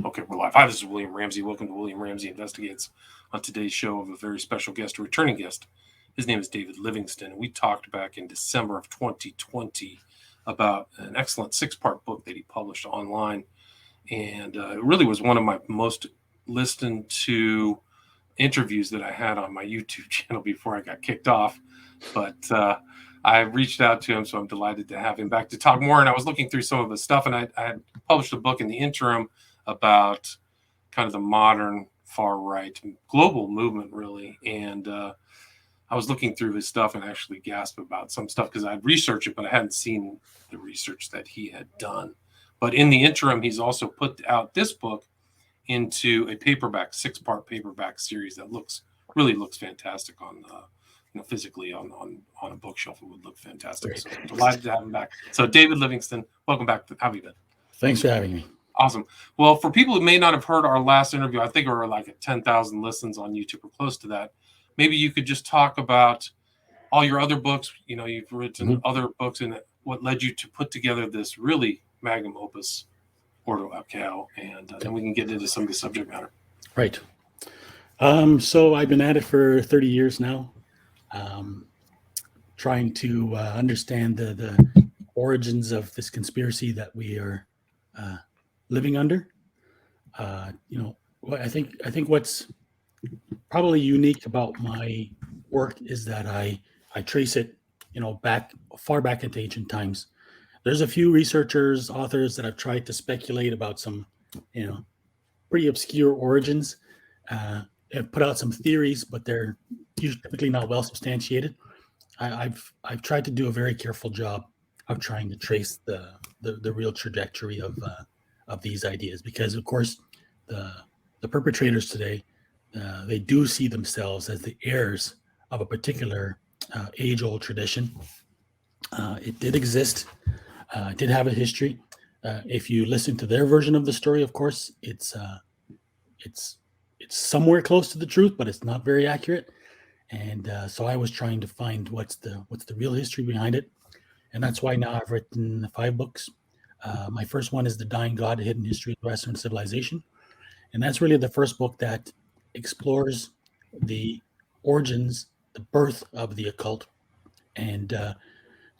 Okay, we're live. Hi, this is William Ramsey. Welcome to William Ramsey Investigates. On today's show, of a very special guest, a returning guest. His name is David Livingstone. We talked back in December of 2020 about an excellent 6-part book that he published online. And it really was one of my most listened to interviews that I had on my YouTube channel before I got kicked off. But I reached out to him, so I'm delighted to have him back to talk more. And I was looking through some of his stuff, and I had published a book in the interim about kind of the modern far right global movement, really. And I was looking through his stuff and actually gasped about some stuff because I'd researched it, but I hadn't seen the research that he had done. But in the interim, he's also put out this book into a paperback, 6-part paperback series that really looks fantastic on physically on a bookshelf. It would look fantastic. Great. So I'm delighted to have him back. So David Livingstone, welcome back. How have you been? Thanks for having me. Awesome. Well, for people who may not have heard our last interview, I think we were like at 10,000 listens on YouTube or close to that. Maybe you could just talk about all your other books. You've written other books, and what led you to put together this really magnum opus, Ordo Ab Chao, and then we can get into some of the subject matter. Right. So I've been at it for 30 years now, trying to understand the origins of this conspiracy that we are living under. I think what's probably unique about my work is that I trace it, far back into ancient times. There's a few researchers, authors that have tried to speculate about some, pretty obscure origins, have put out some theories, but they're typically not well substantiated. I've tried to do a very careful job of trying to trace the real trajectory of these ideas, because of course the perpetrators today, they do see themselves as the heirs of a particular age-old tradition. It did exist. It did have a history. If you listen to their version of the story, of course, it's somewhere close to the truth, but it's not very accurate. And so I was trying to find what's the real history behind it, and that's why now I've written 5 books. My first one is The Dying God: A Hidden History of Western Civilization, and that's really the first book that explores the origins, the birth of the occult, and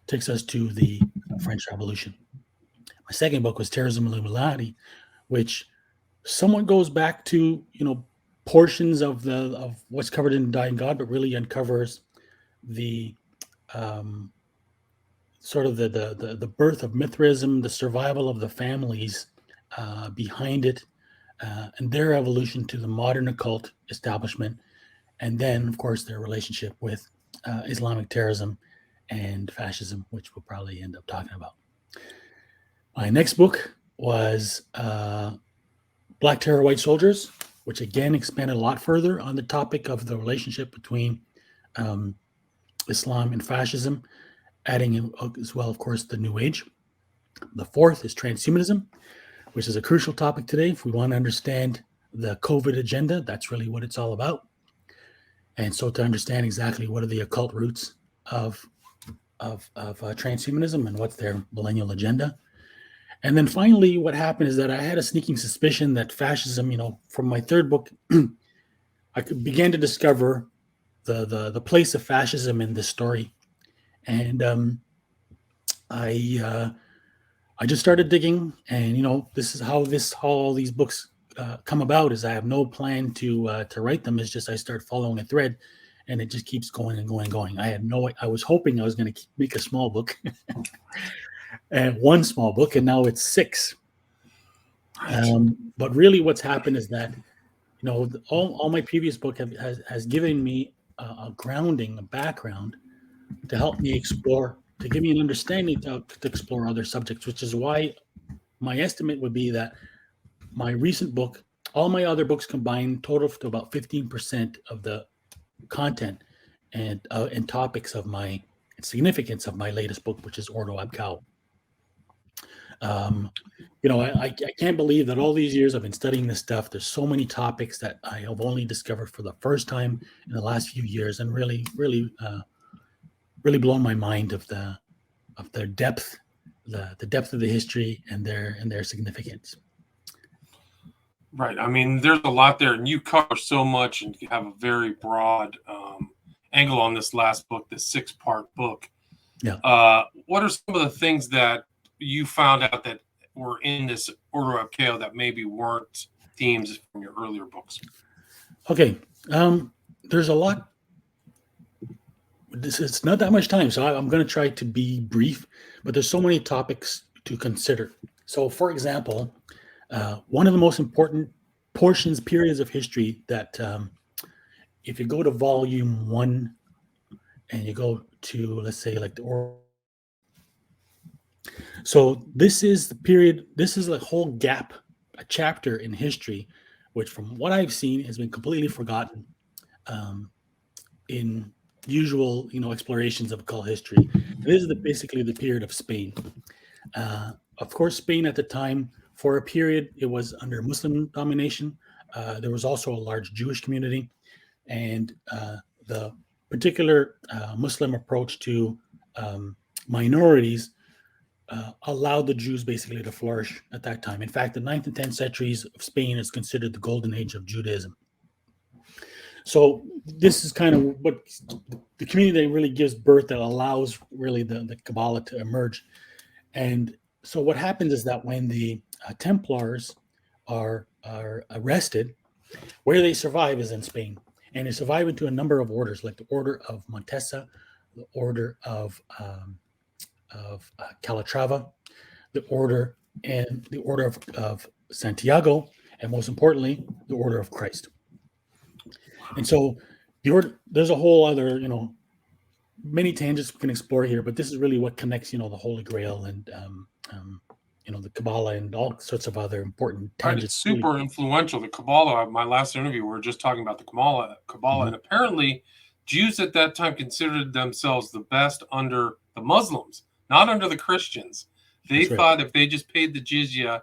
takes us to the French Revolution. My second book was Terrorism and Illuminati, which somewhat goes back to portions of what's covered in Dying God, but really uncovers the sort of the birth of Mithraism, the survival of the families behind it, and their evolution to the modern occult establishment, and then of course their relationship with Islamic terrorism and fascism, which we'll probably end up talking about. My next book was Black Terror, White Soldiers, which again expanded a lot further on the topic of the relationship between Islam and fascism, adding as well, of course, the New Age. The fourth is transhumanism, which is a crucial topic today. If we want to understand the COVID agenda, that's really what it's all about. And so to understand exactly what are the occult roots of transhumanism and what's their millennial agenda. And then finally, what happened is that I had a sneaking suspicion that fascism, from my third book, I began to discover the place of fascism in this story. And I just started digging, and this is how all these books come about. Is I have no plan to write them. It's just I start following a thread, and it just keeps going and going and going. I was hoping I was going to make a small book, and one small book, and now it's 6. But really, what's happened is that all my previous book has given me a grounding, a background to help me explore, to give me an understanding to explore other subjects, which is why my estimate would be that my recent book, all my other books combined, total to about 15% of the content and topics of my significance of my latest book, which is Ordo Ab Chao. I can't believe that all these years I've been studying this stuff. There's so many topics that I have only discovered for the first time in the last few years, and really blown my mind of their depth, the depth of the history and their significance. Right. I mean, there's a lot there, and you cover so much, and you have a very broad angle on this last book, this 6-part book. Yeah. What are some of the things that you found out that were in this Ordo Ab Chao that maybe weren't themes from your earlier books? Okay. There's a lot. It's not that much time, so I'm going to try to be brief, but there's so many topics to consider. So, for example, one of the most important periods of history that if you go to volume 1 and you go to, let's say, like so this is the period, this is a whole gap, a chapter in history, which from what I've seen has been completely forgotten in usual, explorations of occult history. This is basically the period of Spain. Of course, Spain at the time, for a period, it was under Muslim domination. There was also a large Jewish community, and the particular Muslim approach to minorities allowed the Jews basically to flourish at that time. In fact, the 9th and 10th centuries of Spain is considered the golden age of Judaism. So this is kind of what the community that really gives birth, that allows really the Kabbalah to emerge. And so what happens is that when the Templars are arrested, where they survive is in Spain. And they survive into a number of orders, like the Order of Montesa, the Order of Calatrava, the Order of Santiago, and most importantly, the Order of Christ. And so there's a whole other, many tangents we can explore here, but this is really what connects, the Holy Grail and, the Kabbalah and all sorts of other important tangents. Right, it's super influential. The Kabbalah, my last interview, we were just talking about the Kabbalah, and apparently Jews at that time considered themselves the best under the Muslims, not under the Christians. They thought if they just paid the jizya,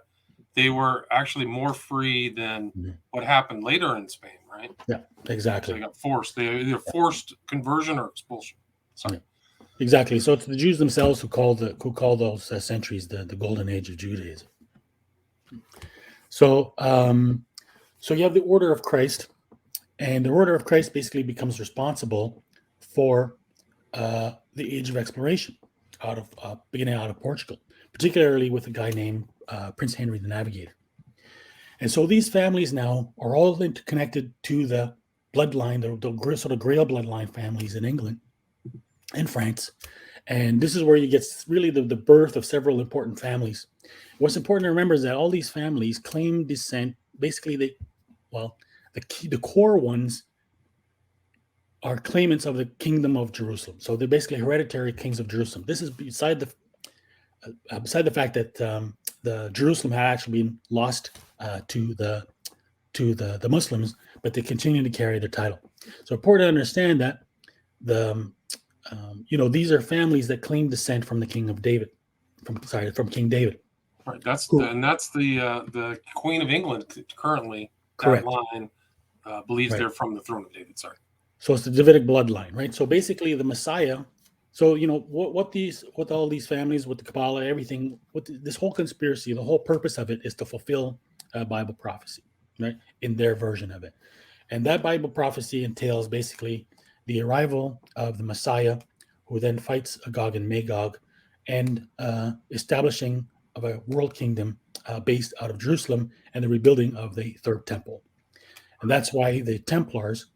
they were actually more free than what happened later in Spain, right? Yeah, exactly. So they got forced. They either forced conversion or expulsion. Sorry. Yeah, exactly. So it's the Jews themselves who call those centuries the golden age of Judaism. So you have the Order of Christ, and the Order of Christ basically becomes responsible for the age of exploration beginning out of Portugal, particularly with a guy named Prince Henry the Navigator. And so these families now are all interconnected to the bloodline, the sort of Grail bloodline families in England and France. And this is where you get really the birth of several important families. What's important to remember is that all these families claim descent. Basically, the core ones are claimants of the Kingdom of Jerusalem. So they're basically hereditary kings of Jerusalem. This is beside the fact that the Jerusalem had actually been lost to the Muslims, but they continue to carry the title. So important to understand that these are families that claim descent from the King of David, from King David. Right. That's the Queen of England currently. Correct. That line believes they're from the throne of David. Sorry. So it's the Davidic bloodline, right? So basically, the Messiah. So what all these families, with the Kabbalah, everything, this whole conspiracy, the whole purpose of it is to fulfill Bible prophecy, right? In their version of it, and that Bible prophecy entails basically the arrival of the Messiah, who then fights Agog and Magog, and establishing of a world kingdom based out of Jerusalem, and the rebuilding of the third temple. And that's why the Templars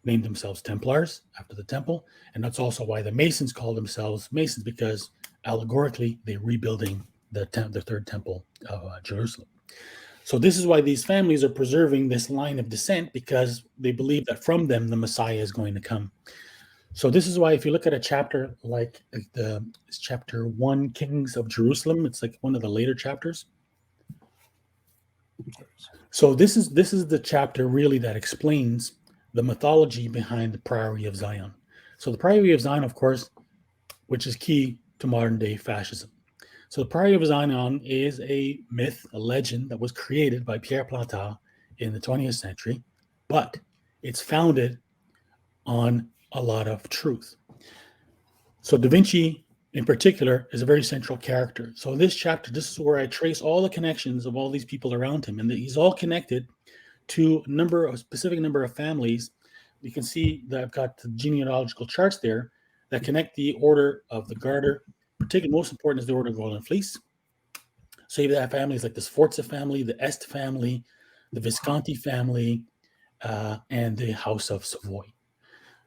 named themselves Templars after the temple, and that's also why the Masons call themselves Masons, because allegorically they're rebuilding the third temple of Jerusalem. So this is why these families are preserving this line of descent, because they believe that from them the Messiah is going to come. So this is why if you look at a chapter like chapter 1, Kings of Jerusalem, it's like one of the later chapters. So this is the chapter really that explains the mythology behind the Priory of Zion. So the Priory of Zion, of course, which is key to modern day fascism. So the Priory of Zion is a myth, a legend that was created by Pierre Plantin in the 20th century, but it's founded on a lot of truth. So Da Vinci in particular, is a very central character. So this chapter, this is where I trace all the connections of all these people around him, and he's all connected to a specific number of families. You can see that I've got the genealogical charts there that connect the order of the Garter. Particularly, most important is the Order of Golden Fleece. So you have families like the Sforza family, the Este family, the Visconti family, and the House of Savoy.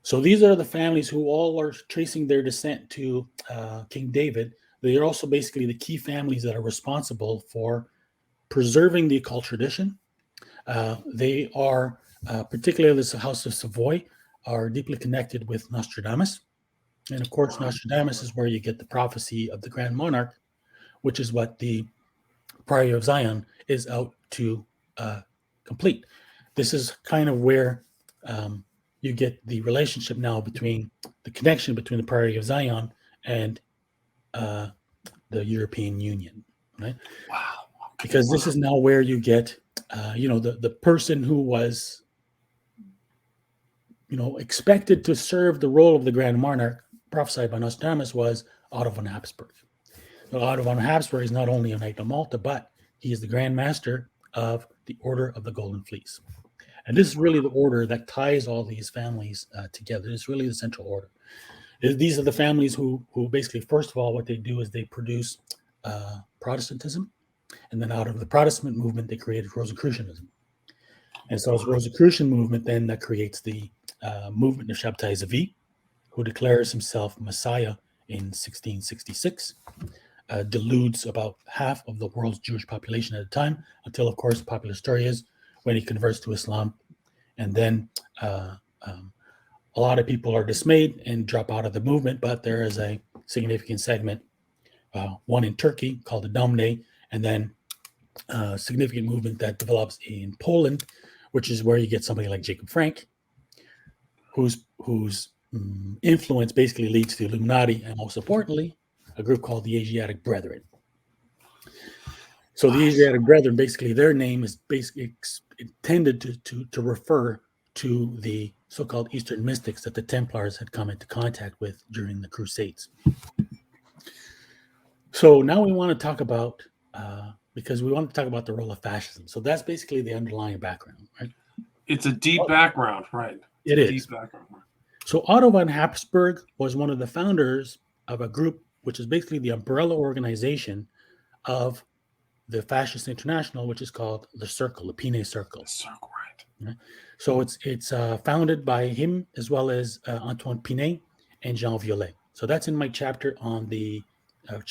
So these are the families who all are tracing their descent to King David. They are also basically the key families that are responsible for preserving the occult tradition. They are, particularly the House of Savoy, are deeply connected with Nostradamus. And of course, Nostradamus is where you get the prophecy of the Grand Monarch, which is what the Priory of Zion is out to complete. This is kind of where you get the relationship now between the connection between the Priory of Zion and the European Union, right? Wow. Because this is now where you get, the person who was, expected to serve the role of the Grand Monarch, prophesied by Nostradamus, was Otto von Habsburg. So Otto von Habsburg is not only a Knight of Malta, but he is the Grand Master of the Order of the Golden Fleece. And this is really the order that ties all these families together. It's really the central order. These are the families who basically, first of all, what they do is they produce Protestantism. And then out of the Protestant movement, they created Rosicrucianism. And so it's the Rosicrucian movement then that creates the movement of Shabtai Zavi, who declares himself Messiah in 1666, deludes about half of the world's Jewish population at the time, until, of course, the popular story is when he converts to Islam. And then a lot of people are dismayed and drop out of the movement, but there is a significant segment, one in Turkey called the Domne, and then a significant movement that develops in Poland, which is where you get somebody like Jacob Frank, whose influence basically leads to the Illuminati, and most importantly, a group called the Asiatic Brethren. So the Asiatic Brethren, basically, their name is basically intended to refer to the so-called Eastern mystics that the Templars had come into contact with during the Crusades. So now we want to talk about, because we want to talk about the role of fascism. So that's basically the underlying background, right? It's a deep background, right? It is. Deep background. So Otto von Habsburg was one of the founders of a group which is basically the umbrella organization of the Fascist International, which is called the Circle, the Pinay Circle. The Circle, right? So it's founded by him as well as Antoine Pinay and Jean Violet. So that's in my chapter on the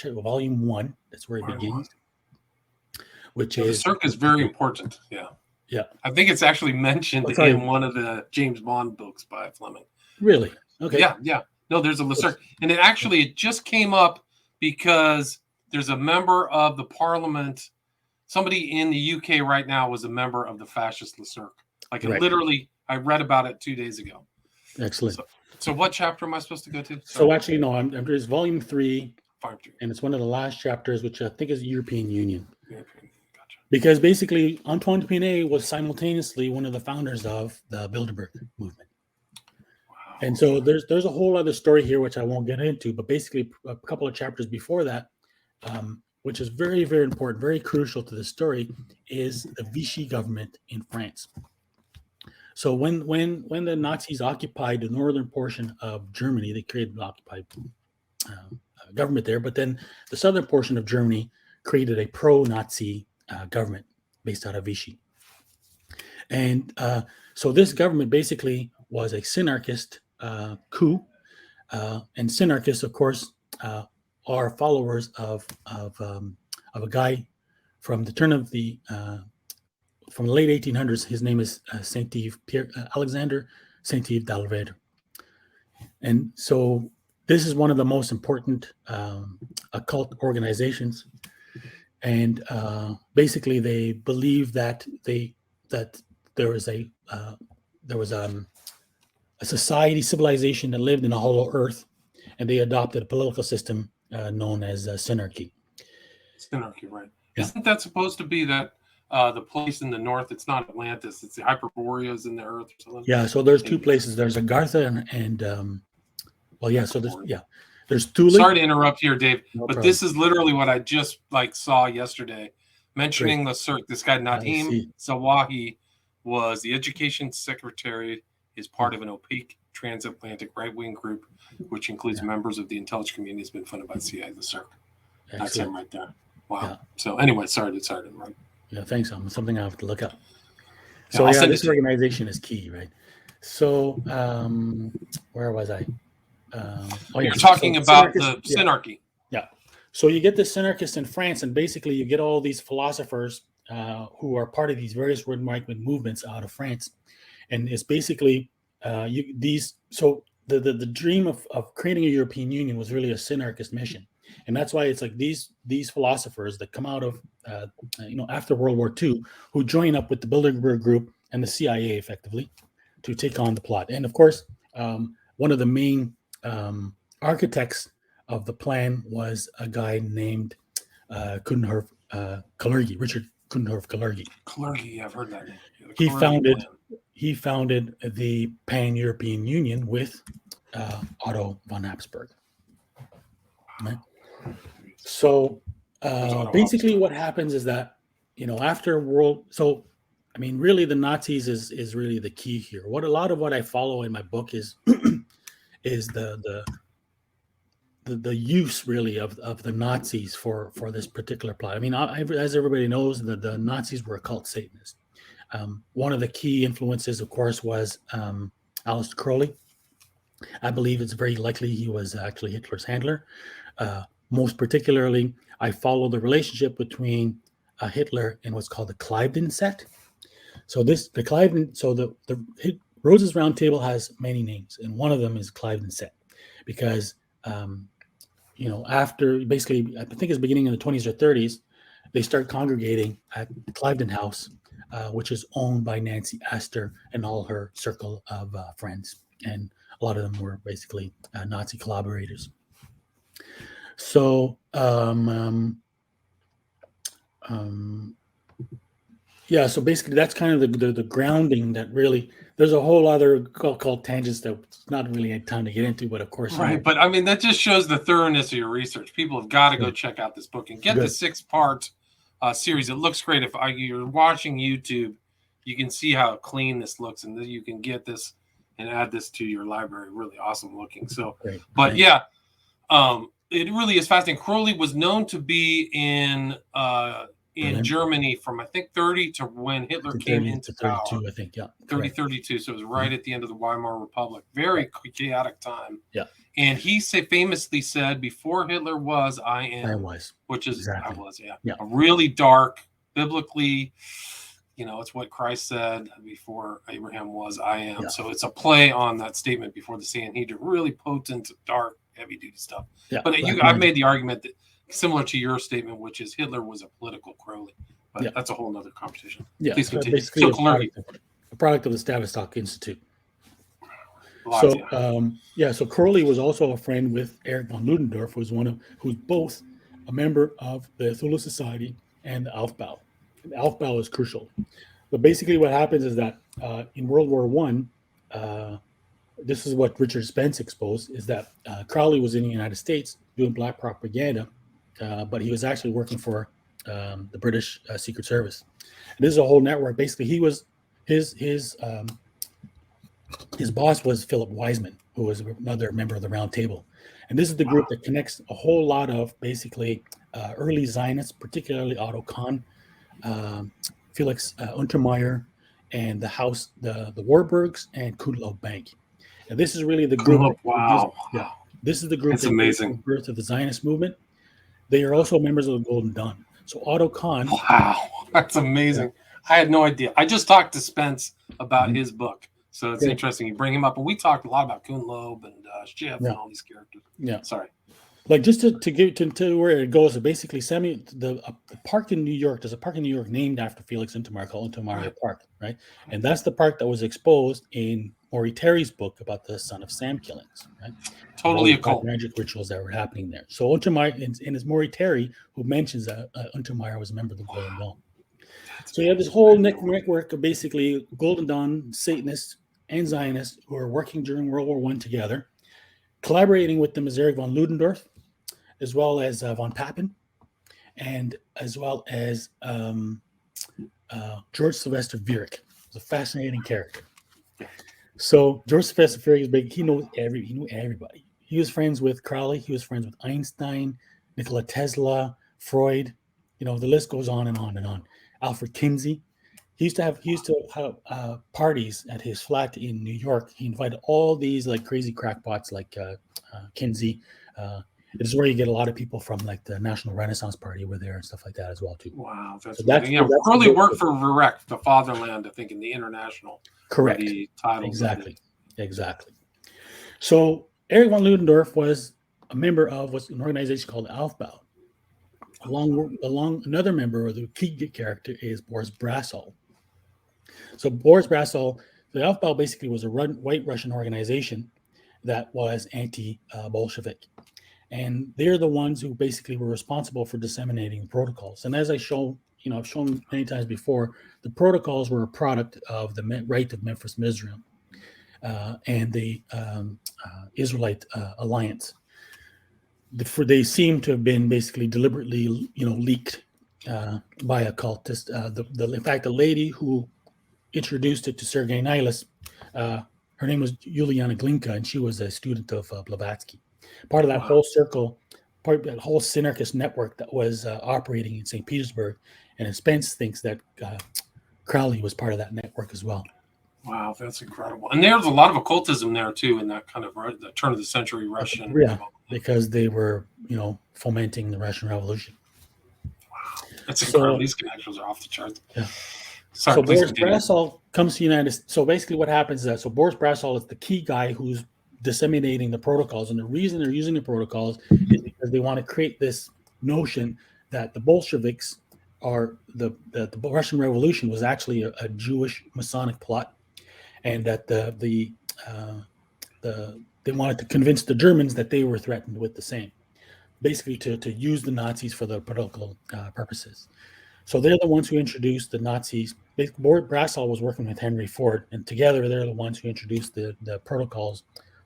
volume 1. That's where it begins. Which is the Circle is very important. Yeah. Yeah. I think it's actually mentioned in one of the James Bond books by Fleming. Really? Okay. Yeah. No, there's a Circle, and it just came up because there's a member of the parliament. Somebody in the UK right now was a member of the fascist Le Cirque. Literally, I read about it 2 days ago. Excellent. So what chapter am I supposed to go to? Sorry. So actually, no, there's volume 3, and it's one of the last chapters, which I think is European Union. Gotcha. Because basically, Antoine Pinay was simultaneously one of the founders of the Bilderberg movement. Wow. And so there's a whole other story here, which I won't get into, but basically a couple of chapters before that, which is very, very important, very crucial to the story, is the Vichy government in France. So when the Nazis occupied the northern portion of Germany, they created an occupied government there, but then the southern portion of Germany created a pro-Nazi government based out of Vichy. And so this government basically was a synarchist coup, and synarchists, of course, are followers of a guy from the turn of the from the late 1800s. His name is Saint-Yves, Alexander Saint-Yves d'Alvèdre. And so this is one of the most important occult organizations. And basically, they believe that there was a society, civilization that lived in a hollow earth, and they adopted a political system known as synarchy. Synarchy, right? Yeah. Isn't that supposed to be that the place in the north? It's not Atlantis; it's the Hyperboreas in the earth or something. Yeah. So there's two places. There's Agartha and So there's There's Thule. Sorry to interrupt here, Dave, No but problem. this is literally what I just saw yesterday. Mentioning the CERC, this guy Nadim Zawahi was the education secretary, is part of an opaque transatlantic right-wing group, which includes members of the intelligence community, has been funded by the CIA, the CERC. Excellent. That's him right there. Wow. Yeah. So anyway, sorry to interrupt. Yeah, thanks. Something I have to look up. So this organization is key, right? So where was I? You're talking about the synarchy. Yeah. So you get the synarchists in France, and basically you get all these philosophers who are part of these various right-wing movements out of France, and it's basically So the dream of creating a European Union was really a synarchist mission, and that's why it's like these philosophers that come out of after World War II, who join up with the Bilderberg Group and the CIA effectively to take on the plot. And of course, one of the main architects of the plan was a guy named Coudenhove Kalergi, Richard Coudenhove Kalergi. Kalergi, I've heard that name. He founded the Pan-European Union with Otto von Habsburg. Right? So basically what happens is that, after really the Nazis is really the key here. A lot of what I follow in my book is is the use really of the Nazis for this particular plot. I mean, as everybody knows, the Nazis were occult Satanists. One of the key influences, of course, was Aleister Crowley. I believe it's very likely he was actually Hitler's handler. Most particularly, I follow the relationship between Hitler and what's called the Cliveden sect. So the Roses Round Table has many names, and one of them is Cliveden sect, because after basically, I think it's beginning in the 20s or 30s, they start congregating at the Cliveden House, which is owned by Nancy Astor and all her circle of friends, and a lot of them were basically Nazi collaborators. So so basically that's kind of the grounding that really. There's a whole other called tangents that it's not really a time to get into, but of course, right. But I mean, that just shows the thoroughness of your research. People have got to go check out this book and get the 6-part series. It looks great. If you're watching YouTube, you can see how clean this looks, and then you can get this and add this to your library. Really awesome looking. So, it really is fascinating. Crowley was known to be in Germany from, I think, 30 to when Hitler came into power. 32, I think, 32. So it was right at the end of the Weimar Republic. Very chaotic time. Yeah. And he famously said, before Hitler was, I am. I was. Which is, exactly. I was, yeah. A really dark, biblically, it's what Christ said, before Abraham was, I am. Yeah. So it's a play on that statement before the Sanhedrin. Really potent, dark, heavy-duty stuff. Yeah. But I've made the argument that, similar to your statement, which is Hitler was a political Crowley, but that's a whole nother competition. Yeah, please continue. So a product of the Tavistock Institute. So Crowley was also a friend with Erich von Ludendorff, who's both a member of the Thule Society and the Aufbau. And the Aufbau is crucial. But basically, what happens is that in World War I, this is what Richard Spence exposed: is that Crowley was in the United States doing black propaganda. But he was actually working for the British Secret Service. And this is a whole network. Basically, he was his boss was Philip Wiseman, who was another member of the Round Table. And this is the group that connects a whole lot of basically early Zionists, particularly Otto Kahn, Felix Untermeyer, and the Warburgs and Kudlow Bank. And this is really the group. This is the group that's amazing. The birth of the Zionist movement. They are also members of the Golden Dawn. So Otto Kahn. Wow, that's amazing. Yeah. I had no idea. I just talked to Spence about his book. So it's interesting. You bring him up. And we talked a lot about Kuhn Loeb and Schiff and all these characters. Yeah. Sorry. Like just to get to where it goes. So basically, the park in New York, there's a park in New York named after Felix Untermeyer called Untermeyer Park, right? And that's the park that was exposed in Maury Terry's book about the Son of Sam killings, right? Totally occult. Magic rituals that were happening there. So Untermeyer, and it's Maury Terry who mentions that Untermeyer was a member of the Golden Dawn. So you have this whole network of basically Golden Dawn, Satanists, and Zionists who are working during World War I together, collaborating with them is Erich von Ludendorff, as well as von Papen, and as well as George Sylvester Viereck. He's a fascinating character. So George Sylvester Viereck is big. He knew everybody. He was friends with Crowley. He was friends with Einstein, Nikola Tesla, Freud. The list goes on and on and on. Alfred Kinsey. He used to have parties at his flat in New York. He invited all these like crazy crackpots like Kinsey. This is where you get a lot of people from like the National Renaissance Party were there and stuff like that as well too. Wow, that's Crowley worked for Viereck, the fatherland, I think, in the international. Correct. The titles Exactly. So Erich von Ludendorff was a member of what's an organization called Aufbau. Along another member, or the key character, is Boris Brasov. So Boris Brasov, the Aufbau basically was a white Russian organization that was anti-Bolshevik. And they're the ones who basically were responsible for disseminating the protocols. And as I've shown many times before, the protocols were a product of the Rite of Memphis Mizraim and the Israelite Alliance. They seem to have been basically deliberately, leaked by occultists. In fact, the lady who introduced it to Sergei Nilus, her name was Yuliana Glinka, and she was a student of Blavatsky. Part of that whole circle, part of that whole Synarchist network that was operating in St. Petersburg. And Spence thinks that Crowley was part of that network as well. Wow, that's incredible. And there's a lot of occultism there too, in that kind of the turn of the century Russian. Yeah, because they were, fomenting the Russian Revolution. Wow, that's incredible. These connections are off the charts. Yeah. Sorry, so Boris Brasov comes to the United States. So basically what happens is that, Boris Brasov is the key guy who's disseminating the protocols. And the reason they're using the protocols is because they want to create this notion that the Bolsheviks are the Russian Revolution was actually a Jewish Masonic plot, and that they wanted to convince the Germans that they were threatened with the same, basically to use the Nazis for their political purposes. So they're the ones who introduced the Nazis. Boris Brasov was working with Henry Ford, and together they're the ones who introduced the protocols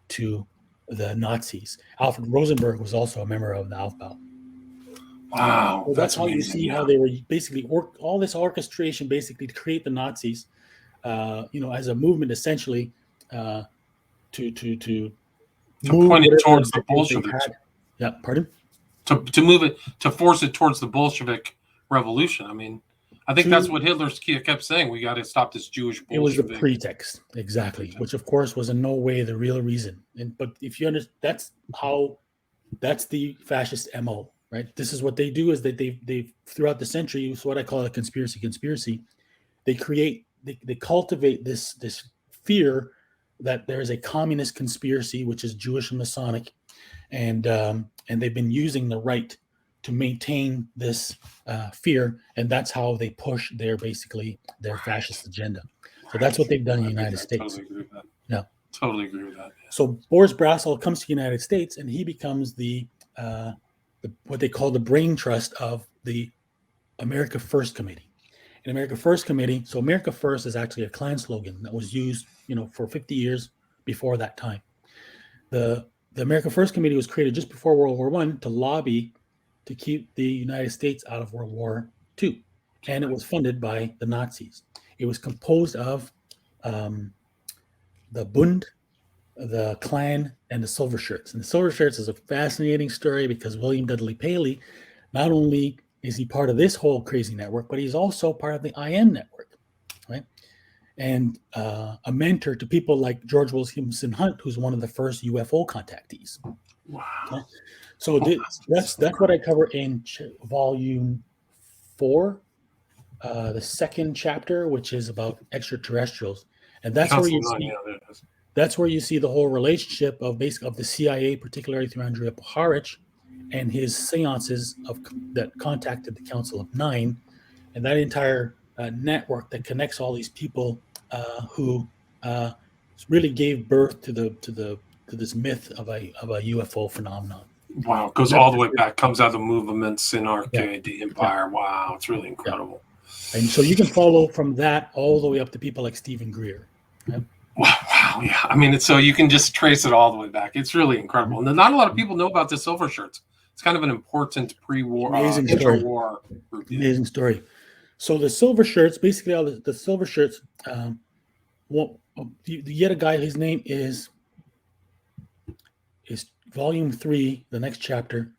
to the Nazis. Alfred Rosenberg was also a member of the Aufbau. Wow, so that's how amazing. You see how they were basically all this orchestration basically to create the Nazis, as a movement essentially to point it towards the Bolsheviks. Yeah, pardon? To move it, to force it towards the Bolshevik revolution. I mean, I think that's what Hitler kept saying. We got to stop this Jewish Bolshevik. It was the pretext, exactly, which of course was in no way the real reason. But if you understand, that's the fascist MO, right? This is what they do: is that they throughout the century, it's what I call a conspiracy. They cultivate this fear that there is a communist conspiracy, which is Jewish and Masonic, and they've been using the right to maintain this fear, and that's how they push their fascist agenda. So that's what they've done in the United States. Totally agree with that. Yeah, totally agree with that. Yeah. So Boris Brasov comes to the United States, and he becomes the what they call the brain trust of the America First Committee. And America First Committee. So America First is actually a Klan slogan that was used, for 50 years before that time. The America First Committee was created just before World War I to lobby to keep the United States out of World War II. And it was funded by the Nazis. It was composed of the Bund, the Klan, and the Silver Shirts. And the Silver Shirts is a fascinating story because William Dudley Paley, not only is he part of this whole crazy network, but he's also part of the IM network, right? And a mentor to people like George Williamson Hunt, who's one of the first UFO contactees. Wow. Okay? So that's what I cover in volume 4, the second chapter, which is about extraterrestrials, and that's where you see the whole relationship of the CIA, particularly through Andrea Puharich, and his seances that contacted the Council of Nine, and that entire network that connects all these people who really gave birth to this myth of a UFO phenomenon. Wow, it goes all the way back, comes out of the movements in Arcade, the Empire. Yeah. Wow, it's really incredible. Yeah. And so you can follow from that all the way up to people like Stephen Greer. Right? Wow, yeah. I mean, it's so you can just trace it all the way back. It's really incredible. And not a lot of people know about the Silver Shirts. It's kind of an important pre-war, Amazing story. intra-war group. Yeah. Amazing story. So the silver shirts, basically all the silver shirts, well, you get a guy, his name is volume 3, the next chapter.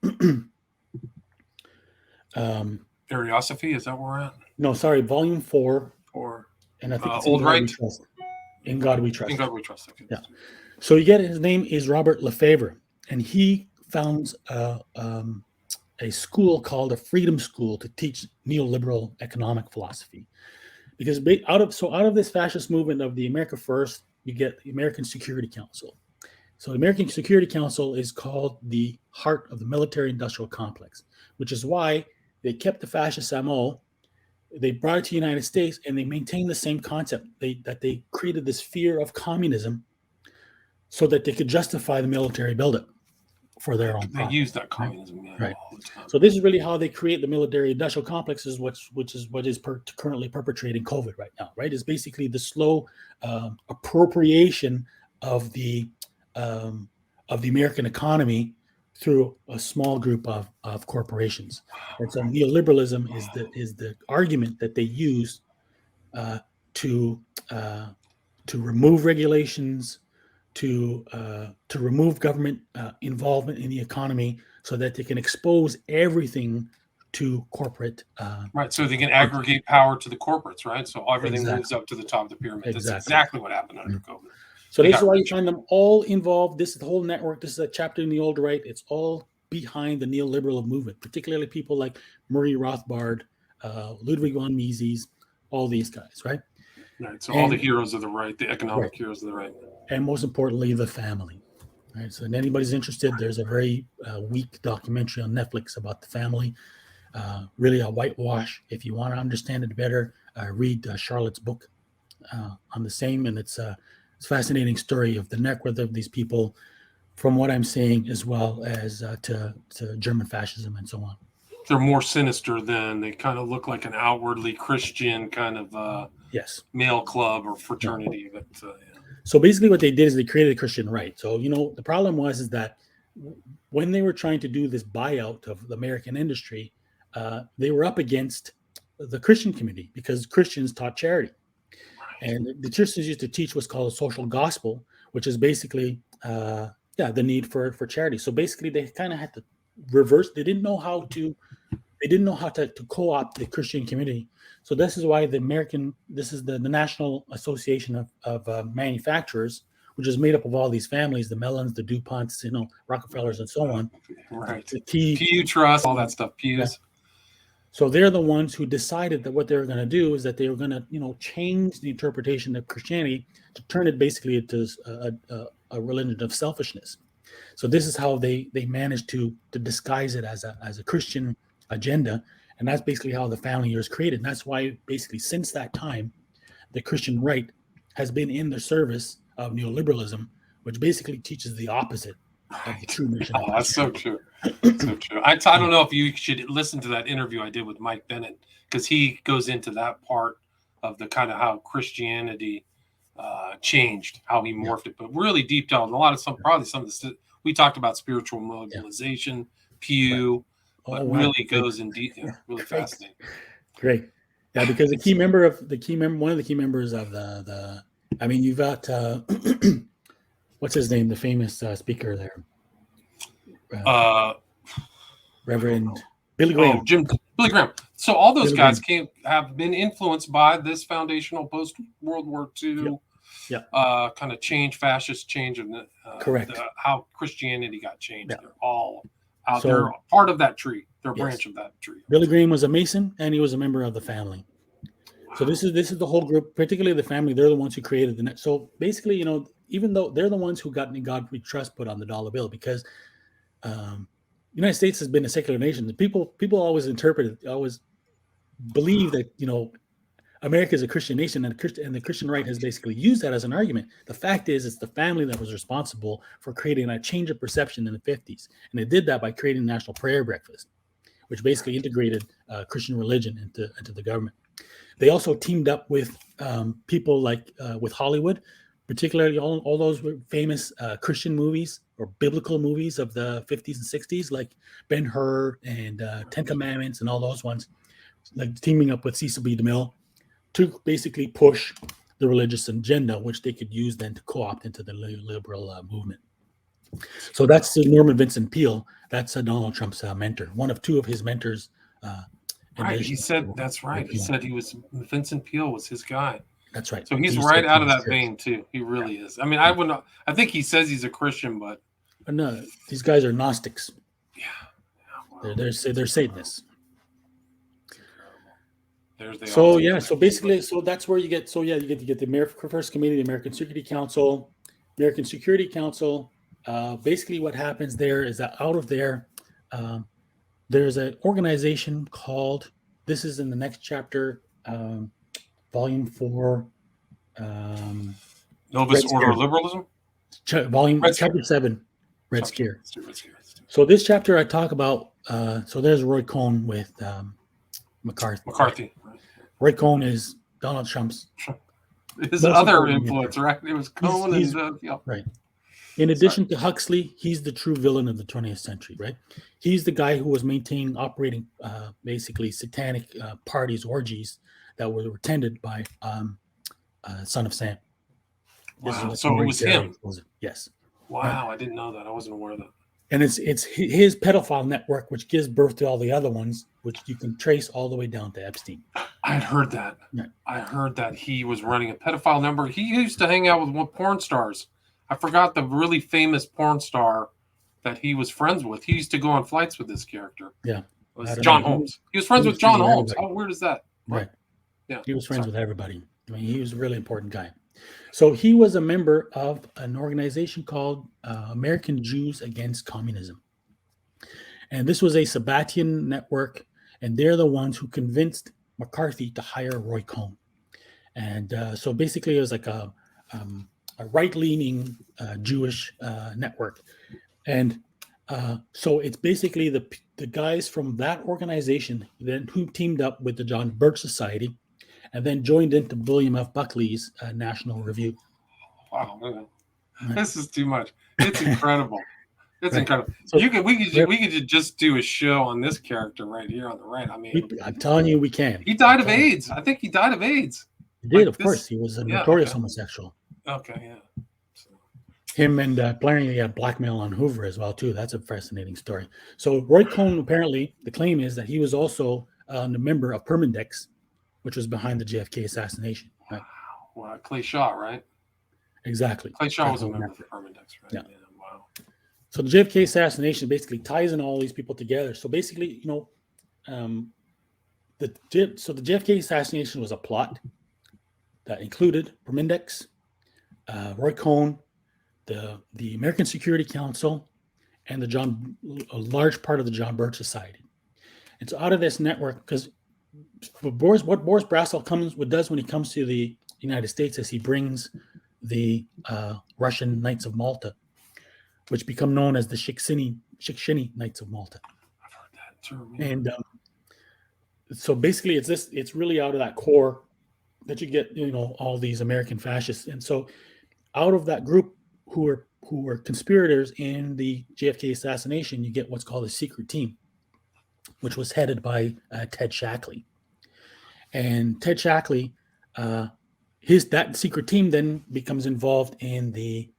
Ariosophy, is that where we're at? No, sorry, volume 4. Or And I think it's Old In God Right? We Trust. In God We Trust. In God We Trust. Okay. Yeah. So you get, his name is Robert Lefebvre, and he founds a school called a Freedom School to teach neoliberal economic philosophy. Because out of this fascist movement of the America First, you get the American Security Council. So the American Security Council is called the heart of the military-industrial complex, which is why they kept the fascist MO. They brought it to the United States, and they maintained the same concept. They created this fear of communism so that they could justify the military buildup for their own They profit. use that communism Right. all the time. So this is really how they create the military-industrial complexes, which is what is currently perpetrating COVID right now. Right, is basically the slow appropriation of the American economy through a small group of corporations. And so neoliberalism is the argument that they use to remove regulations, to remove government involvement in the economy, so that they can expose everything to corporate. Right, so they can aggregate power to the corporates, right? So everything Exactly. moves up to the top of the pyramid. That's Exactly. exactly what happened under COVID. So They this is got why you richer. find them all involved. This is the whole network. This is a chapter in the Old Right. It's all behind the neoliberal movement, particularly people like Murray Rothbard, Ludwig von Mises, all these guys, right? Right, so all the heroes of the right, the economic Right. heroes of the right. And most importantly, the family. Right. So if anybody's interested, there's a very weak documentary on Netflix about the family. Really a whitewash. If you want to understand it better, read Charlotte's book on the same, and it's a fascinating story of the network of these people, from what I'm saying, as well as to German fascism and so on. They're more sinister than they kind of look like an outwardly Christian kind of Yes. male club or fraternity. But yeah. So basically what they did is they created a Christian right. So, the problem is that when they were trying to do this buyout of the American industry, they were up against the Christian community because Christians taught charity. And the Christians used to teach what's called a social gospel, which is basically, the need for charity. So basically they kind of had to reverse. They didn't know how to co-opt the Christian community. So this is why this is the National Association of Manufacturers, which is made up of all these families, the Mellons, the DuPonts, Rockefellers, and so on. Right. The Pew Trust, all that stuff. Pews. Yeah. So they're the ones who decided that what they were going to do is that they were going to, change the interpretation of Christianity to turn it basically into a religion of selfishness. So this is how they managed to disguise it as a Christian agenda, and that's basically how the family year is created. And that's why basically since that time, the Christian right has been in the service of neoliberalism, which basically teaches the opposite of the true mission. Oh, that's so true. So true. I don't know if you should listen to that interview I did with Mike Bennett, because he goes into that part of the kind of how Christianity changed, how he morphed it, but really deep down, probably some of the we talked about spiritual mobilization, Pew, but really goes in detail. Really fascinating. Great. Yeah, because one of the key members of the you've got what's his name, the famous speaker there, Reverend Billy Graham. Billy Graham. So all those guys have been influenced by this foundational post World War II kind of fascist change of correct how Christianity got changed. They're all out there, part of that tree. They're a branch of that tree. Billy Graham was a Mason, and he was a member of the family. Wow. So this is the whole group, particularly the family. They're the ones who created the net. So basically, even though they're the ones who got God We Trust put on the dollar bill, because the United States has been a secular nation. The people always always believe that America is a Christian nation, and the Christian right has basically used that as an argument. The fact is, it's the family that was responsible for creating a change of perception in the 50s, and it did that by creating National Prayer Breakfast, which basically integrated Christian religion into the government. They also teamed up with people like with Hollywood, particularly all those famous Christian movies or biblical movies of the 50s and 60s, like Ben-Hur and Ten Commandments and all those ones, like teaming up with Cecil B. DeMille to basically push the religious agenda, which they could use then to co-opt into the liberal movement. So that's Norman Vincent Peale. That's Donald Trump's mentor, one of two of his mentors. Right. He said that's right. He said Vincent Peale was his guy. That's right. So he's right out of that vein too. He really is. I mean, I would not. I think he says he's a Christian, but no, these guys are Gnostics. Yeah, wow. They're Satanists. So basically, that's where you get. So you get the American First Committee, the American Security Council. Basically, what happens there is that out of there, there's an organization called. This is in the next chapter, volume 4. Novus Ordo Liberalism. Chapter 7, Red Scare. So this chapter I talk about. So there's Roy Cohn with McCarthy. Roy Cohn is Donald Trump's his other influence, right? It was Cohn right. In addition to Huxley, he's the true villain of the 20th century, right? He's the guy who was operating basically satanic parties, orgies that were attended by Son of Sam. Wow. So it was him. Yes. Wow, I didn't know that. I wasn't aware of that. And it's his pedophile network, which gives birth to all the other ones, which you can trace all the way down to Epstein. I had heard that. Yeah. I heard that he was running a pedophile number. He used to hang out with porn stars. I forgot the really famous porn star that he was friends with. He used to go on flights with this character. Yeah. It was John Holmes. He was friends with John Holmes. How weird is that? Right. Yeah. He was friends with everybody. I mean, he was a really important guy. So he was a member of an organization called American Jews Against Communism. And this was a Sabbatian network, and they're the ones who convinced McCarthy to hire Roy Cohn. And so basically it was like a right-leaning Jewish network. And so it's basically the guys from that organization then who teamed up with the John Birch Society and then joined into William F. Buckley's National Review. Wow, man. This is too much. It's incredible. It's incredible. So we could just do a show on this character right here on the right. I mean, I'm telling you, we can. He died of AIDS. I think he died of AIDS. He did, of course. He was a notorious homosexual. Okay, yeah. So. Him and apparently he had blackmail on Hoover as well too. That's a fascinating story. So Roy Cohn, apparently, the claim is that he was also a member of Permindex, which was behind the JFK assassination. Right? Wow. Clay Shaw, right? Exactly. Clay Shaw was a member of Permindex, right? Yeah. Wow. So the JFK assassination basically ties in all these people together. So basically, the JFK assassination was a plot that included Permindex, Roy Cohn, the American Security Council, and a large part of the John Birch Society. And so out of this network, because what Boris Brassel does when he comes to the United States is he brings the Russian Knights of Malta, which become known as the Shikshini Knights of Malta. I've heard that term. And so basically, it's really out of that core that you get, all these American fascists. And so out of that group who were conspirators in the JFK assassination, you get what's called a secret team, which was headed by Ted Shackley. And Ted Shackley, that secret team then becomes involved in the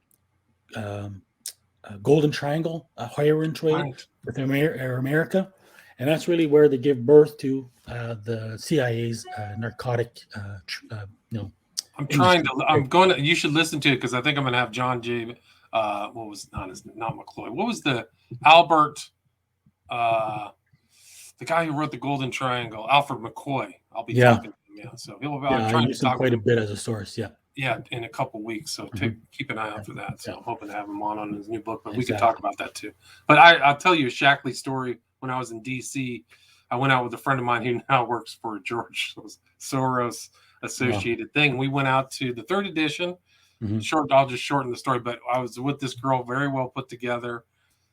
Golden Triangle heroin trade with America. And that's really where they give birth to the CIA's narcotic, you should listen to it because I think I'm going to have John J. Not McCloy. What was the Albert, the guy who wrote the Golden Triangle, Alfred McCoy. I'll be talking to him. Yeah. So he'll trying to talk quite a bit as a source. Yeah. Yeah, in a couple weeks. So keep an eye out for that. So I'm hoping to have him on his new book, but we can talk about that too. But I'll tell you a Shackley story. When I was in D.C., I went out with a friend of mine who now works for George Soros associated thing. We went out to the 3rd edition. I'll just shorten the story, but I was with this girl, very well put together,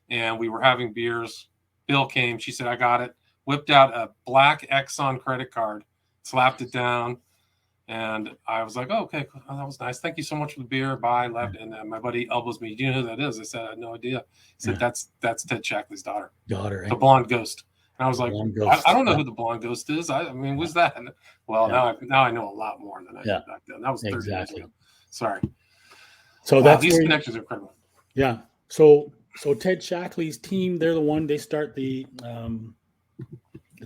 and we were having beers. Bill came. She said, I got it. Whipped out a black Exxon credit card, slapped it down, And I was like, oh, okay, oh, that was nice. Thank you so much for the beer. Bye. Left. And my buddy elbows me. Do you know who that is? I said, I had no idea. He said, that's Ted Shackley's daughter, the blonde ghost. And I was like, I don't know who the blonde ghost is. I mean, who's that? Well, now I know a lot more than I did back then. That was 30 years ago. Sorry. So these connections are incredible. Yeah. So Ted Shackley's team, they're the one, they start the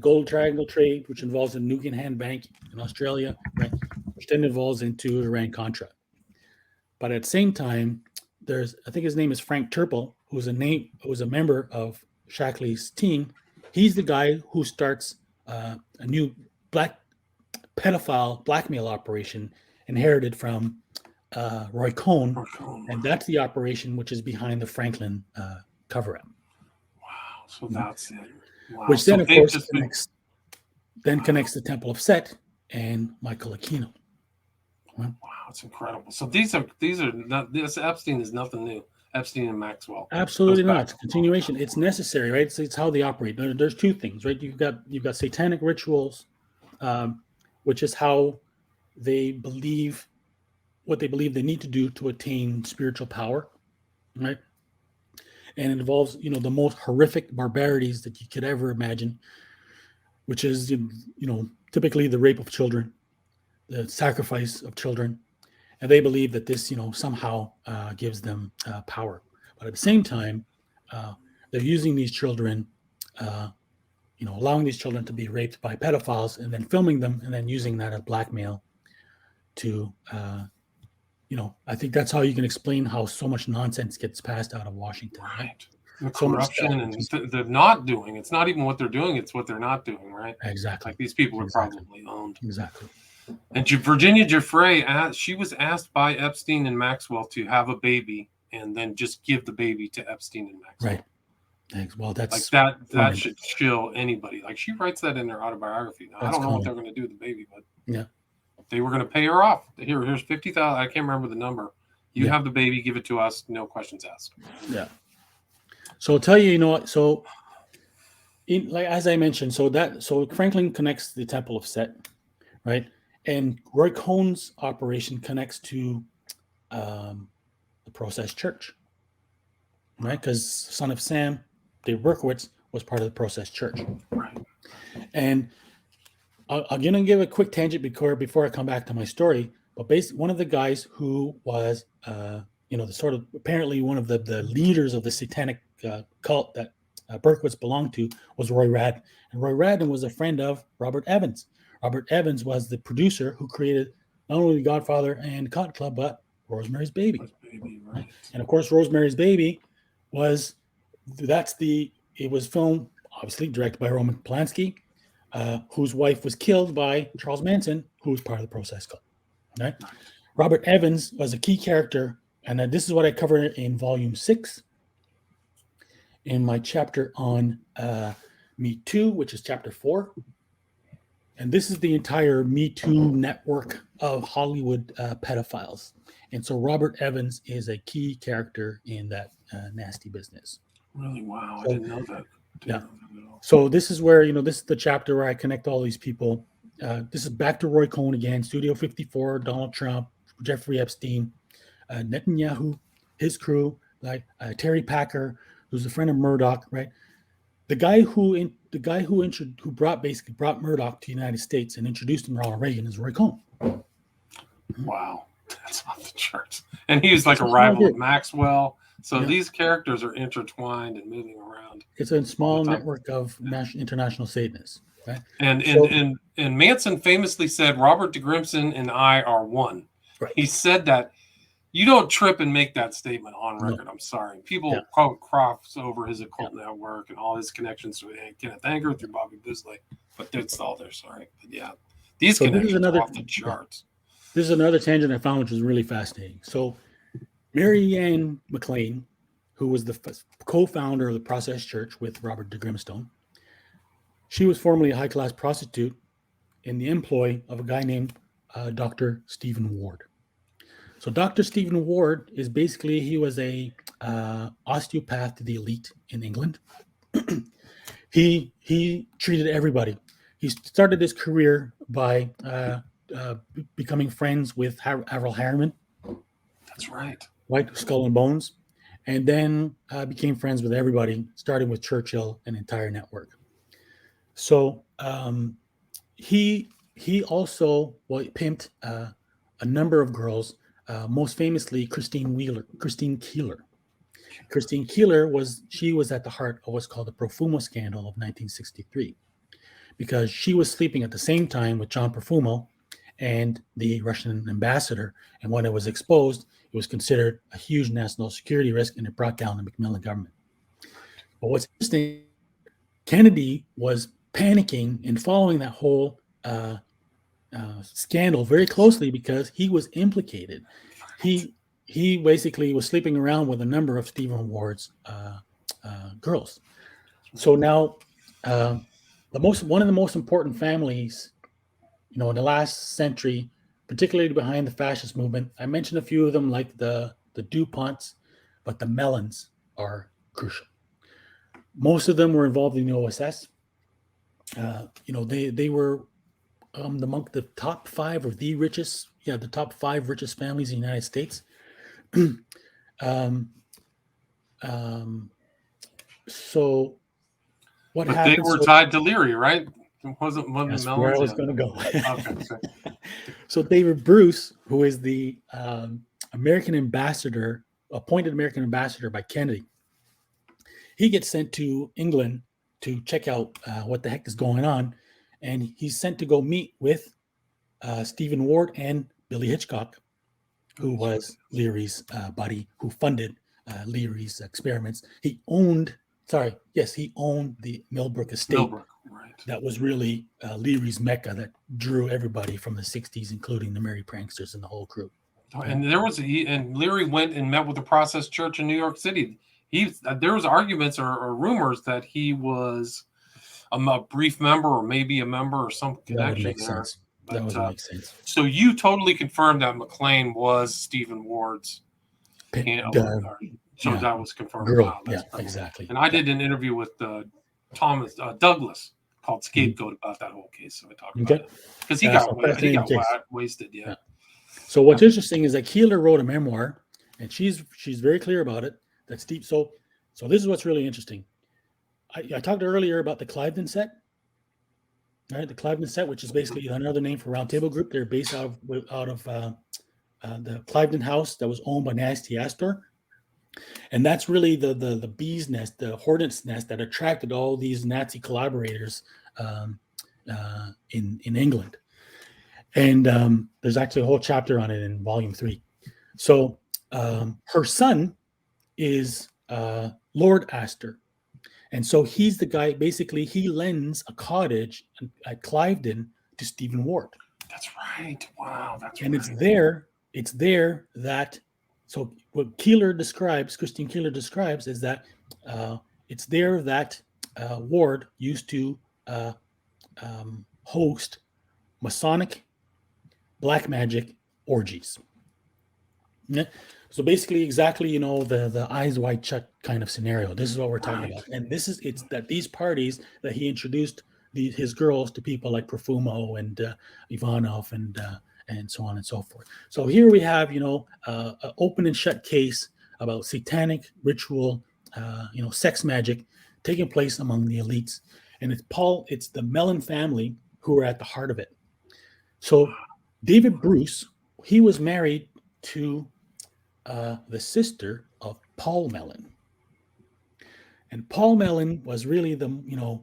Gold Triangle trade, which involves the Nugan Bank in Australia, right, which then evolves into Iran-Contra. But at the same time, there's, I think his name is Frank Turple, who's a member of Shackley's team. He's the guy who starts a new black pedophile blackmail operation inherited from Roy Cohn, and that's the operation which is behind the Franklin cover-up. Wow, so that's it. Wow. Which then, of course, connects the Temple of Set and Michael Aquino. Wow, it's incredible. So these are not, this Epstein is nothing new. Epstein and Maxwell. Absolutely not. It's a continuation. It's necessary, right? It's how they operate. There's two things, right? You've got satanic rituals, which is how they believe what they believe they need to do to attain spiritual power, right? And it involves, the most horrific barbarities that you could ever imagine, which is, typically the rape of children, the sacrifice of children. And they believe that this, somehow gives them power. But at the same time, they're using these children, allowing these children to be raped by pedophiles and then filming them and then using that as blackmail to, I think that's how you can explain how so much nonsense gets passed out of Washington. Right. The corruption and the not doing. It's not even what they're doing. It's what they're not doing, right? Exactly. Like these people are probably owned. Exactly. And Virginia Giuffre, she was asked by Epstein and Maxwell to have a baby and then just give the baby to Epstein and Maxwell. Right. Thanks. Well, that's like that should chill anybody. Like she writes that in her autobiography. Now, I don't know what they're going to do with the baby, but yeah, they were going to pay her off. Here's 50,000. I can't remember the number. You have the baby, give it to us, no questions asked. Yeah. So I'll tell you, so as I mentioned, so Franklin connects the Temple of Set, right? And Roy Cohn's operation connects to the Process Church, right? Because son of Sam, Dave Berkowitz, was part of the Process Church. Right. And I'm going to give a quick tangent before I come back to my story. But basically, one of the guys who was, apparently one of the leaders of the satanic cult that Berkowitz belonged to was Roy Radin. And Roy Radin was a friend of Robert Evans. Robert Evans was the producer who created not only The Godfather and Cotton Club, but Rosemary's Baby. Right. And of course, Rosemary's Baby was filmed, obviously, directed by Roman Polanski, whose wife was killed by Charles Manson, who was part of the Process Cult. Right? Robert Evans was a key character, and this is what I cover in volume 6 in my chapter on Me Too, which is chapter 4. And this is the entire Me Too network of Hollywood pedophiles. And so Robert Evans is a key character in that nasty business. Really? Wow. I didn't know that. Yeah. So this is where, this is the chapter where I connect all these people. This is back to Roy Cohn again, Studio 54, Donald Trump, Jeffrey Epstein, Netanyahu, his crew, like Terry Packer, who's a friend of Murdoch, right? The guy who brought Murdoch to the United States and introduced him to Ronald Reagan is Roy Cohn. Wow, that's off the charts. And he was like a rival of Maxwell. So these characters are intertwined and moving around. It's a small network of international Satanists. Right? And Manson famously said, Robert de Grimson and I are one. Right. He said that. You don't trip and make that statement on record. No. I'm sorry. People cross over his occult network and all his connections with Kenneth Anger through Bobby Bisley, but that's all there. Sorry. But yeah, these connections are off the charts. This is another tangent I found, which was really fascinating. So Mary Ann McLean, who was the co-founder of the Process Church with Robert de Grimstone, she was formerly a high-class prostitute in the employ of a guy named Dr. Stephen Ward. So Dr. Stephen Ward is basically, he was a osteopath to the elite in England. He treated everybody. He started his career by becoming friends with Avril Harriman, That's right. White Skull and Bones, and then became friends with everybody, starting with Churchill and entire network. So he also pimped a number of girls, most famously Christine Keeler. Christine Keeler was at the heart of what's called the Profumo scandal of 1963, because she was sleeping at the same time with John Profumo and the Russian ambassador. And when it was exposed, it was considered a huge national security risk, and it brought down the Macmillan government. But what's interesting, Kennedy was panicking and following that whole scandal very closely because he was implicated. He basically was sleeping around with a number of Stephen Ward's girls. So now, one of the most important families, in the last century, particularly behind the fascist movement. I mentioned a few of them, like the DuPonts, but the Mellons are crucial. Most of them were involved in the OSS. They were among the top five or the top five richest families in the United States. So what But happened? they were tied to Leary, right? Wasn't That's the where I Mellons? was going to go. Okay. So David Bruce, who is the American ambassador, appointed American ambassador by Kennedy, he gets sent to England to check out what the heck is going on, and he's sent to go meet with Stephen Ward and Billy Hitchcock, who was Leary's buddy, who funded Leary's experiments. He owned the Millbrook estate. Millbrook, right. That was really Leary's mecca that drew everybody from the 60s, including the Merry Pranksters and the whole crew. And and Leary went and met with the Process Church in New York City. There was arguments or rumors that he was a brief member or maybe a member or some connection there. Sense. That would make sense. So you totally confirmed that McLean was Stephen Ward's. So that was confirmed. Girl. Wow, yeah, exactly. And I did an interview with Thomas Douglas called Scapegoat about that whole case. So I talked about it because he got wasted. Yeah. So what's interesting is that Keeler wrote a memoir, and she's very clear about it. That Steve. So this is what's really interesting. I talked earlier about the Cliveden set. Right, the Cliveden set, which is basically another name for Roundtable Group. They're based out of the Cliveden house that was owned by Nasty Astor. And that's really the bee's nest, the hornet's nest that attracted all these Nazi collaborators in England. And there's actually a whole chapter on it in Volume 3. So her son is Lord Astor. And so he's the guy, basically, he lends a cottage at Cliveden to Stephen Ward. That's right. Wow. And it's there that, so what Christine Keeler describes is that it's there that Ward used to host Masonic black magic orgies. Yeah. So basically, exactly, the eyes wide shut kind of scenario. This is what we're talking about, and it's that these parties that he introduced his girls to people like Profumo and Ivanov and so on and so forth. So here we have, an open and shut case about satanic ritual, sex magic taking place among the elites, and it's the Mellon family who are at the heart of it. So David Bruce, he was married to the sister of Paul Mellon. And Paul Mellon was really the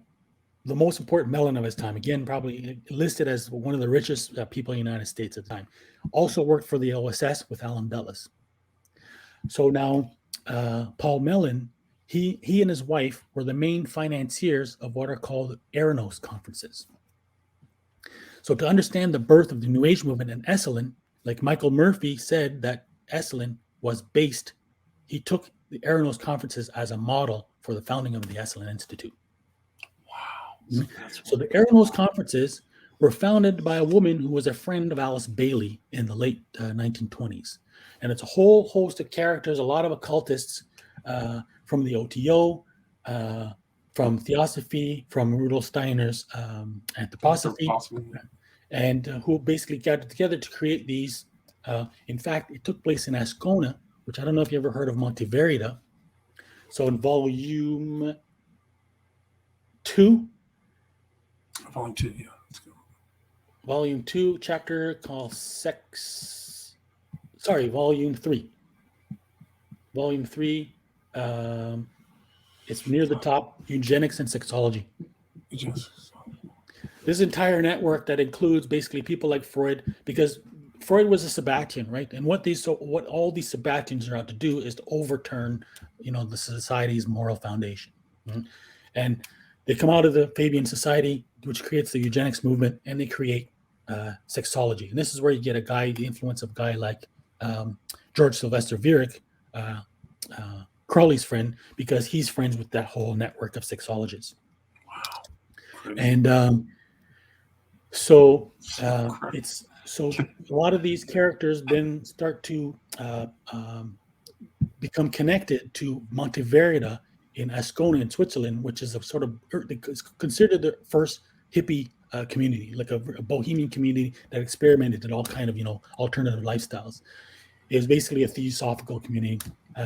most important Mellon of his time. Again, probably listed as one of the richest people in the United States at the time. Also worked for the OSS with Allen Dulles. So now Paul Mellon, he and his wife were the main financiers of what are called Eranos conferences. So to understand the birth of the New Age movement in Esalen, like Michael Murphy said that Esalen was based, he took the Eranos conferences as a model for the founding of the Esalen Institute. Wow. So the Eranos conferences were founded by a woman who was a friend of Alice Bailey in the late 1920s. And it's a whole host of characters, a lot of occultists from the OTO, from Theosophy, from Rudolf Steiner's Anthroposophy. and who basically gathered together to create these. In fact, it took place in Ascona, which I don't know if you ever heard of Monteverita. So in volume 2, Volume 2, yeah. Let's go. volume 2, chapter called Sex. Sorry, volume 3. Volume 3. It's near the top, eugenics and sexology. This entire network that includes basically people like Freud, because Freud was a Sabbatian, right? And what all these Sabbatians are out to do is to overturn, the society's moral foundation. Mm-hmm. And they come out of the Fabian Society, which creates the eugenics movement, and they create sexology. And this is where you get the influence of a guy like George Sylvester Viereck, Crowley's friend, because he's friends with that whole network of sexologists. Wow. Crazy. And so a lot of these characters then start to become connected to Monteverita in Ascona in Switzerland, which is considered the first hippie community, like a bohemian community that experimented in all kind of alternative lifestyles. It was basically a theosophical community.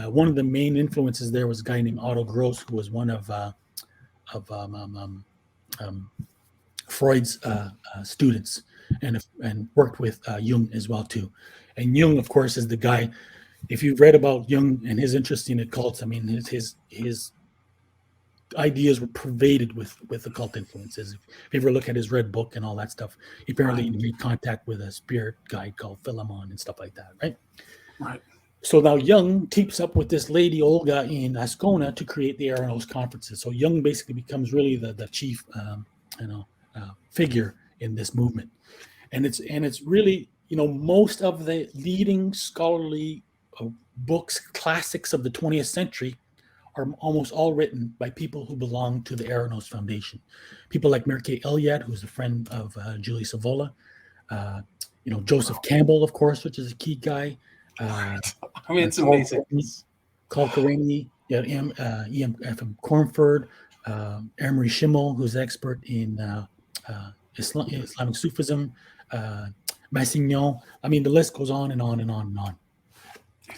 One of the main influences there was a guy named Otto Gross, who was one of Freud's students, and worked with Jung as well too. And Jung, of course, is the guy. If you've read about Jung and his interest in occults, I mean, his ideas were pervaded with occult influences. If you ever look at his red book and all that stuff, he apparently made contact with a spirit guide called Philemon and stuff like that, right? Right. So now Jung teams up with this lady Olga in Ascona to create the Aranos conferences. So Jung basically becomes really the chief, figure in this movement, and it's really most of the leading scholarly books, classics of the 20th century, are almost all written by people who belong to the Aranos Foundation. People like Mircea Eliade, who's a friend of Julie Savola, Joseph Campbell, of course, which is a key guy. I mean, it's amazing. Carl Karani, E.M. Cornford, Emery Schimmel, who's an expert in Islamic Sufism, Massignon. I mean, the list goes on and on and on and on.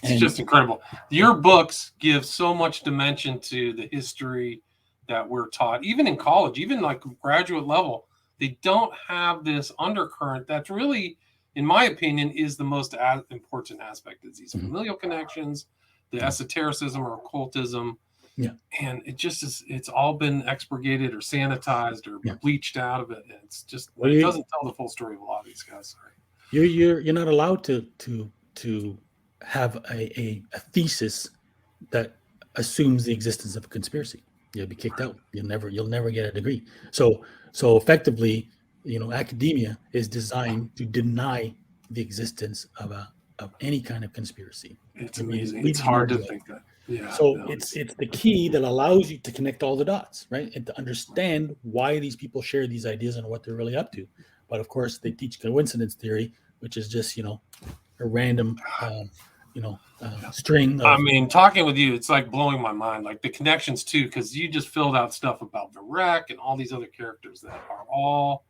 It's just incredible. Your books give so much dimension to the history that we're taught, even in college, even like graduate level. They don't have this undercurrent that's really, in my opinion, is the most important aspect of these familial connections, the esotericism or occultism. Yeah. And it just is, it's all been expurgated or sanitized or bleached out of it. And it's just, it doesn't tell the full story of a lot of these guys. Sorry. You're not allowed to have a thesis that assumes the existence of a conspiracy. You'll be kicked out. You'll never get a degree. So effectively, academia is designed to deny the existence of any kind of conspiracy. It's amazing. It's hard to think that. Yeah. So it's the key that allows you to connect all the dots, right? And to understand why these people share these ideas and what they're really up to. But of course, they teach coincidence theory, which is just, a random, string. I mean, talking with you, it's like blowing my mind, like the connections too, because you just filled out stuff about Viereck and all these other characters that are all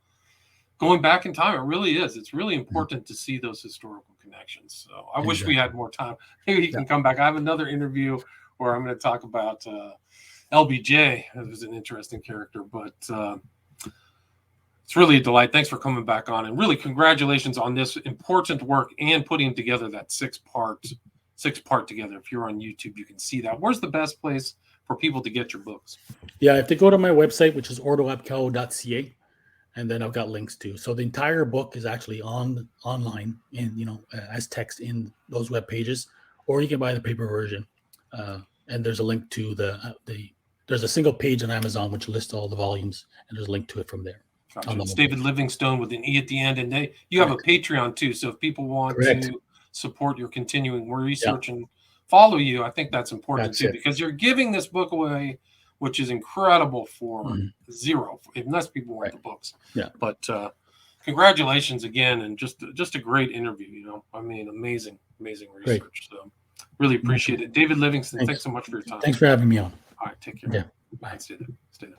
going back in time. It really is. It's really important to see those historical connections. So I wish we had more time. Maybe you can come back. I have another interview where I'm going to talk about LBJ. It was an interesting character, but it's really a delight. Thanks for coming back on, and really congratulations on this important work and putting together that six part together. If you're on YouTube, you can see that. Where's the best place for people to get your books? Yeah, if they go to my website, which is ordoabchao.ca, and then I've got links too. So the entire book is actually online and as text in those web pages, or you can buy the paper version. And there's a link to there's a single page on Amazon which lists all the volumes, and there's a link to it from there. Gotcha. It's David Livingstone with an E at the end, and you have a Patreon too. So if people want to support your continuing research and follow you, I think that's important too, because you're giving this book away, which is incredible for zero, unless people want the books. Yeah. But congratulations again, and just a great interview. I mean, amazing research. Great. So really appreciate it. David Livingstone, thanks so much for your time. Thanks for having me on. All right, take care. Yeah. Bye. Stay there.